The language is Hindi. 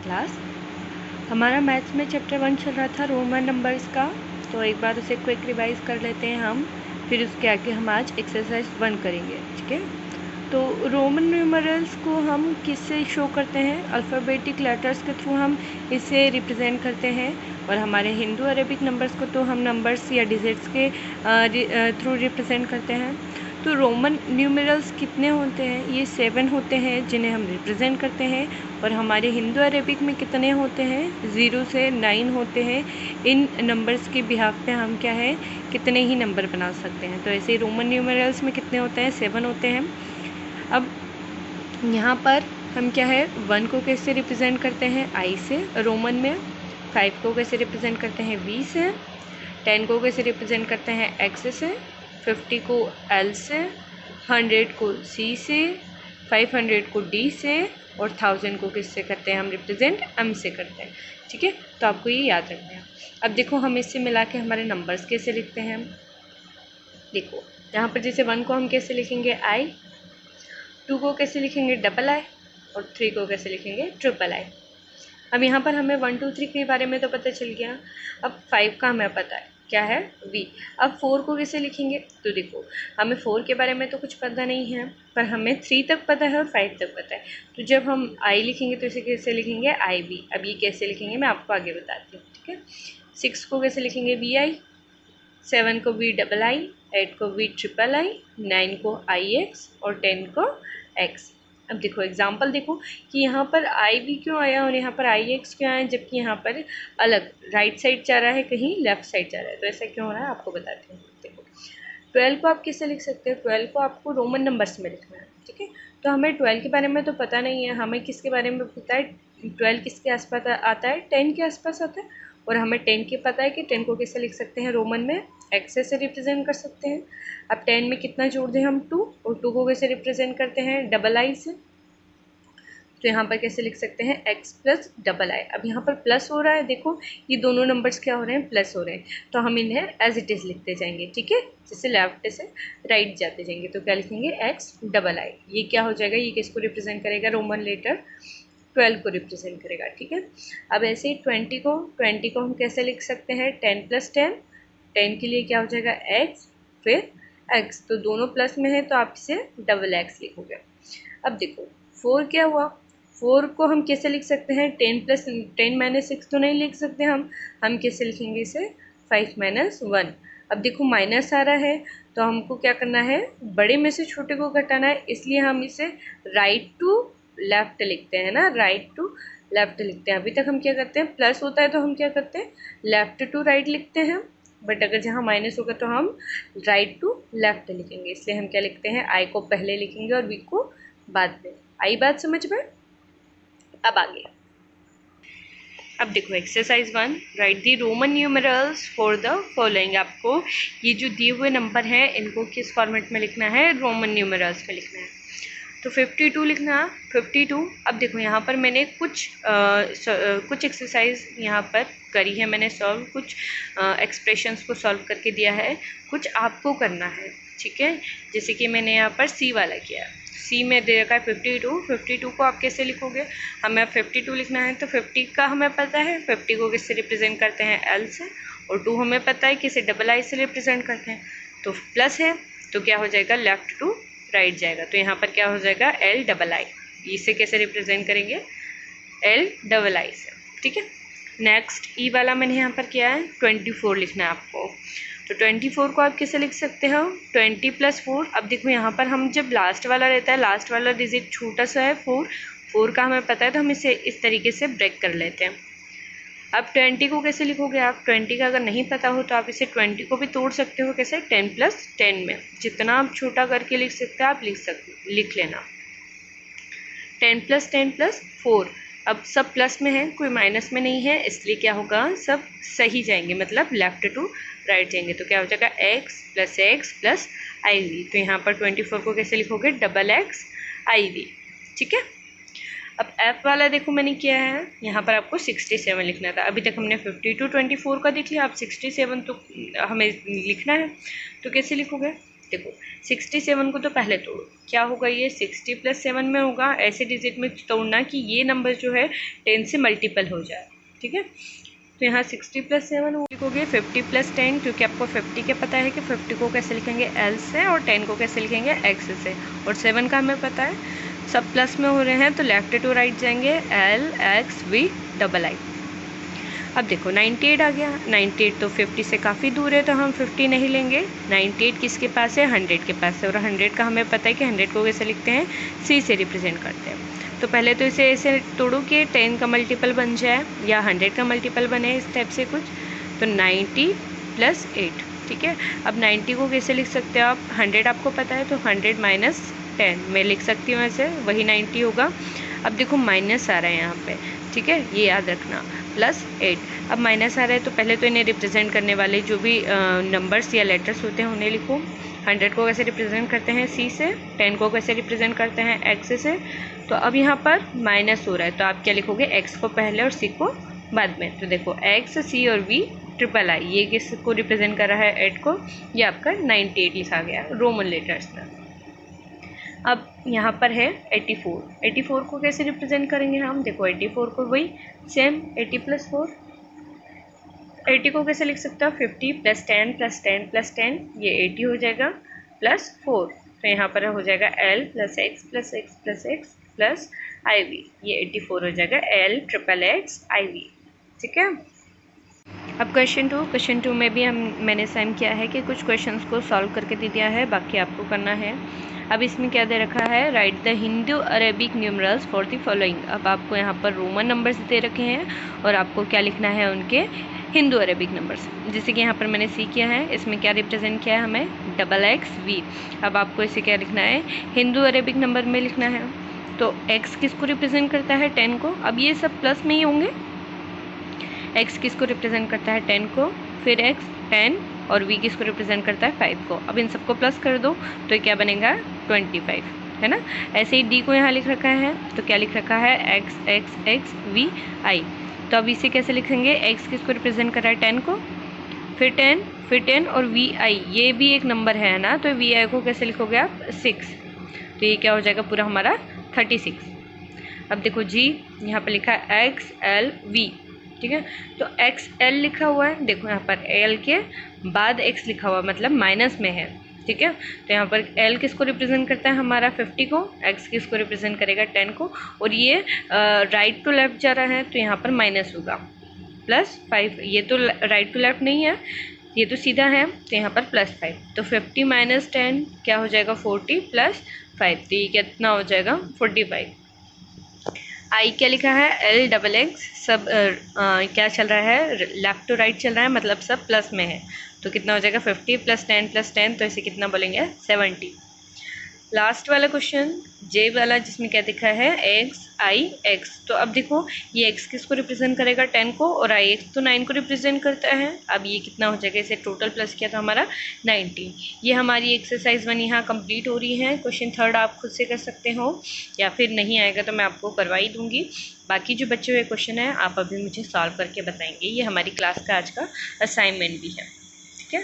क्लास। हमारा मैथ्स में चैप्टर 1 चल रहा था रोमन नंबर्स का, तो एक बार उसे क्विक रिवाइज कर लेते हैं हम, फिर उसके आगे हम आज एक्सरसाइज 1 करेंगे। ठीक है, तो रोमन न्यूमरल्स को हम किससे शो करते हैं? अल्फ़ाबेटिक लेटर्स के थ्रू हम इसे रिप्रेजेंट करते हैं, और हमारे हिंदू अरेबिक नंबर्स को तो हम नंबर्स या डिजिट्स के थ्रू रिप्रेजेंट करते हैं। तो रोमन न्यूमरल्स कितने होते हैं? ये 7 होते हैं जिन्हें हम रिप्रेजेंट करते हैं, और हमारे हिंदू अरेबिक में कितने होते हैं? 0 से 9 होते हैं। इन नंबर्स के बिहाफ पे हम क्या है, कितने ही नंबर बना सकते हैं। तो ऐसे ही रोमन न्यूमरल्स में कितने होते हैं? 7 होते हैं। अब यहाँ पर हम क्या है, 1 को कैसे रिप्रेजेंट करते हैं? आई से रोमन में। 5 को कैसे रिप्रेजेंट करते हैं? वी से। 10 को कैसे रिप्रेजेंट करते हैं? एक्स से। 50 को एल से। 100 को सी से। 500 को डी से, और 1000 को किससे करते हैं हम रिप्रेजेंट? एम से करते हैं। ठीक है, तो आपको ये याद रखना है। अब देखो हम इससे मिला के हमारे नंबर्स कैसे लिखते हैं। देखो यहाँ पर जैसे 1 को हम कैसे लिखेंगे? आई। 2 को कैसे लिखेंगे? डबल आई। और 3 को कैसे लिखेंगे? Triple I. अब यहाँ पर हमें 1 2 3 के बारे में तो पता चल गया। अब 5 का हमें पता है क्या है? वी। अब 4 को कैसे लिखेंगे? तो देखो हमें 4 के बारे में तो कुछ पता नहीं है, पर हमें 3 तक पता है और 5 तक पता है। तो जब हम आई लिखेंगे तो इसे कैसे लिखेंगे? आई वी। अब ये कैसे लिखेंगे मैं आपको आगे बताती हूँ। ठीक है, 6 को कैसे लिखेंगे? वी आई। 7 को वी डबल आई। 8 को वी ट्रिपल आई। 9 को आई एक्स, और 10 को एक्स। अब देखो एग्जाम्पल देखो कि यहाँ पर आई वी क्यों आया और यहाँ पर आई एक्स क्यों आया, जबकि यहाँ पर अलग राइट साइड जा रहा है, कहीं लेफ्ट साइड जा रहा है। तो ऐसा क्यों हो रहा है आपको बताती हूँ। देखो 12 को आप किससे लिख सकते हो? 12 को आपको रोमन नंबर्स में लिखना है। ठीक है, तो हमें 12 के बारे में तो पता नहीं है, हमें किसके बारे में पता है? 12 किसके आसपास आता है? 10 के आसपास आता है। और हमें 10 के पता है कि 10 को कैसे लिख सकते हैं रोमन में? एक्स से रिप्रेजेंट कर सकते हैं। अब 10 में कितना जोड़ दें हम? 2, और 2 को कैसे रिप्रेजेंट करते हैं? डबल आई से। तो यहाँ पर कैसे लिख सकते हैं? x प्लस डबल आई। अब यहाँ पर प्लस हो रहा है, देखो ये दोनों नंबर्स क्या हो रहे हैं? प्लस हो रहे हैं, तो हम इन्हें एज इट इज़ लिखते जाएंगे। ठीक है, जैसे लेफ्ट से राइट जाते जाएंगे, तो क्या लिखेंगे? x डबल आई। ये क्या हो जाएगा? ये किसको रिप्रेजेंट करेगा? रोमन लेटर 12 को रिप्रेजेंट करेगा। ठीक है, अब ऐसे ही 20 को हम कैसे लिख सकते हैं? 10 प्लस 10। 10 के लिए क्या हो जाएगा? x फिर x, तो दोनों प्लस में है तो आप इसे डबल x लिखोगे। अब देखो 4 क्या हुआ? 4 को हम कैसे लिख सकते हैं? 10 प्लस 10 माइनस 6 तो नहीं लिख सकते हम कैसे लिखेंगे इसे? 5 माइनस 1। अब देखो माइनस आ रहा है, तो हमको क्या करना है? बड़े में से छोटे को घटाना है, इसलिए हम इसे राइट टू लेफ्ट लिखते हैं ना, राइट टू लेफ्ट लिखते हैं। अभी तक हम क्या करते हैं? प्लस होता है तो हम क्या करते हैं? लेफ्ट टू राइट लिखते हैं, बट अगर जहाँ माइनस होगा तो हम राइट टू लेफ्ट लिखेंगे, इसलिए हम क्या लिखते हैं? आई को पहले लिखेंगे और वी को बाद में। आई बात समझ में? अब आगे अब देखो exercise 1, right the Roman numerals for the following. आपको ये जो दिए हुए नंबर हैं इनको किस फॉर्मेट में लिखना है? रोमन न्यूमरल्स में लिखना है। तो 52 लिखना। 52। अब देखो यहाँ पर मैंने कुछ एक्सरसाइज यहाँ पर करी है, मैंने सॉल्व कुछ एक्सप्रेशंस को सॉल्व करके दिया है, कुछ आपको करना है। ठीक है, जैसे कि मैंने यहाँ पर सी वाला किया, सी में दे रखा है 52। 52 को आप कैसे लिखोगे? हमें 52 लिखना है, तो 50 का हमें पता है 50 को किससे रिप्रेजेंट करते हैं? एल से, और 2 हमें पता है किसे डबल आई से रिप्रेजेंट करते हैं, तो प्लस है तो क्या हो जाएगा? लेफ्ट टू राइट जाएगा, तो यहाँ पर क्या हो जाएगा? एल डबल आई। इसे कैसे रिप्रेजेंट करेंगे? एल डबल आई से। ठीक है, नेक्स्ट ई वाला मैंने यहाँ पर किया है 24 लिखना है आपको। तो 24 को आप कैसे लिख सकते हो? 20 प्लस 4। अब देखो यहाँ पर हम जब लास्ट वाला रहता है, लास्ट वाला डिजिट छोटा सा है 4 का हमें पता है, तो हम इसे इस तरीके से ब्रेक कर लेते हैं। अब 20 को कैसे लिखोगे आप? 20 का अगर नहीं पता हो तो आप इसे 20 को भी तोड़ सकते हो, कैसे? 10 प्लस 10 में, जितना आप छोटा करके लिख सकते हो आप लिख लेना। 10 प्लस 10 प्लस 4। अब सब प्लस में है, कोई माइनस में नहीं है, इसलिए क्या होगा? सब सही जाएंगे, मतलब लेफ्ट टू राइट जाएंगे, तो क्या हो जाएगा? x plus I V. तो यहाँ पर 24 को कैसे लिखोगे? Double x I V. ठीक है, अब F वाला देखो मैंने किया है, यहाँ पर आपको 67 लिखना था। अभी तक हमने 52 24 का देख लिया, अब 67 तो हमें लिखना है, तो कैसे लिखोगे? देखो 67 को तो पहले तोड़ो, क्या होगा ये 60 + 7 में होगा। ऐसे डिजिट में तोड़ना कि ये नंबर जो है 10 से मल्टीपल हो जाए, ठीक है। तो यहाँ 60 + 7 लिखोगे 50 + 10, क्योंकि आपको 50 के पता है कि 50 को कैसे लिखेंगे L से और 10 को कैसे लिखेंगे X से, और 7 का हमें पता है सब प्लस में हो रहे हैं तो लेफ्ट टू राइट जाएंगे L X V II। अब देखो 98 आ गया। 98 तो 50 से काफ़ी दूर है तो हम 50 नहीं लेंगे। 98 किसके पास है? 100 के पास है, और 100 का हमें पता है कि 100 को कैसे लिखते हैं? C से रिप्रेजेंट करते हैं। तो पहले तो इसे ऐसे तोड़ो कि 10 का मल्टीपल बन जाए या 100 का मल्टीपल बने, इस टाइप से कुछ। तो 90 + 8, ठीक है। अब 90 को कैसे लिख सकते हो आप? 100 आपको पता है तो 100 - 10 मैं लिख सकती हूँ ऐसे, वही 90 होगा। अब देखो माइनस आ रहा है यहाँ पे, ठीक है, ये याद रखना, +8। अब माइनस आ रहा है तो पहले तो इन्हें रिप्रेजेंट करने वाले जो भी नंबर्स या लेटर्स होते हैं उन्हें लिखो। 100 को कैसे रिप्रेजेंट करते हैं? C से। 10 को कैसे रिप्रेजेंट करते हैं? X से। तो अब यहाँ पर माइनस हो रहा है तो आप क्या लिखोगे? X को पहले और C को बाद में। तो देखो X, C और V III, ये किसको रिप्रेजेंट कर रहा है? 8 को। ये आपका 98 लिखा गया रोमन लेटर्स में। अब यहाँ पर है 84। 84 को कैसे रिप्रेजेंट करेंगे हम? देखो 84 को वही सेम 80 + 4। 80 को कैसे लिख सकते हो? 50 + 10 + 10 + 10, ये 80 हो जाएगा, +4। तो यहाँ पर हो जाएगा L + X + X + X + IV, ये 84 हो जाएगा L XXX IV, ठीक है। अब क्वेश्चन टू में भी मैंने सेम किया है कि कुछ क्वेश्चंस को सॉल्व करके दे दिया है, बाकी आपको करना है। अब इसमें क्या दे रखा है? Right the Hindu Arabic numerals for the following. अब आपको यहाँ पर रोमन नंबर्स दे रखे हैं और आपको क्या लिखना है? उनके हिंदू अरेबिक नंबर्स। जैसे कि यहाँ पर मैंने सी किया है, इसमें क्या रिप्रेजेंट किया है हमें? XXV। अब आपको इसे क्या लिखना है? हिंदू अरेबिक नंबर में लिखना है। तो x किसको रिप्रेजेंट करता है? 10 को। अब ये सब प्लस में ही होंगे। x किसको रिप्रेजेंट करता है? 10 को। फिर x 10 और v किसको रिप्रेजेंट करता है? 5 को। अब इन सबको प्लस कर दो तो क्या बनेगा? 25, है ना। ऐसे ही d को यहाँ लिख रखा है तो क्या लिख रखा है? XXXVI। तो अब इसे कैसे लिखेंगे? x किसको रिप्रेजेंट कर रहा है? 10 को। फिर 10 और VI, ये भी एक नंबर है ना, तो VI को कैसे लिखोगे आप? 6। तो ये क्या हो जाएगा? पूरा हमारा 36। अब देखो जी, यहाँ पर लिखा है XLV, ठीक है। तो XL लिखा हुआ है, देखो यहाँ पर L के बाद X लिखा हुआ, मतलब माइनस में है, ठीक है। तो यहाँ पर L किसको रिप्रेजेंट करता है? हमारा 50 को। X किसको रिप्रेजेंट करेगा? 10 को। और ये राइट टू लेफ्ट जा रहा है तो यहाँ पर माइनस होगा, +5। ये तो राइट टू लेफ्ट नहीं है, ये तो सीधा है, तो यहाँ पर +5। तो 50 - 10 क्या हो जाएगा? 40 + 5, तो ये कितना हो जाएगा? 45। आई क्या लिखा है? LXX। सब क्या चल रहा है? लेफ्ट टू राइट चल रहा है, मतलब सब प्लस में है। तो कितना हो जाएगा? 50 + 10 + 10, तो इसे कितना बोलेंगे? 70। लास्ट वाला क्वेश्चन जे वाला, जिसमें क्या दिखा है? XIX। तो अब देखो ये x किसको रिप्रेजेंट करेगा? 10 को, और IX तो 9 को रिप्रेजेंट करता है। अब ये कितना हो जाएगा? इसे टोटल प्लस किया तो हमारा 19। ये हमारी एक्सरसाइज 1 यहाँ कंप्लीट हो रही है। क्वेश्चन 3 आप खुद से कर सकते हो, या फिर नहीं आएगा तो मैं आपको करवा ही दूँगी। बाकी जो बचे हुए क्वेश्चन हैं आप अभी मुझे सॉल्व करके बताएंगे। ये हमारी क्लास का आज का असाइनमेंट भी है, ठीक है।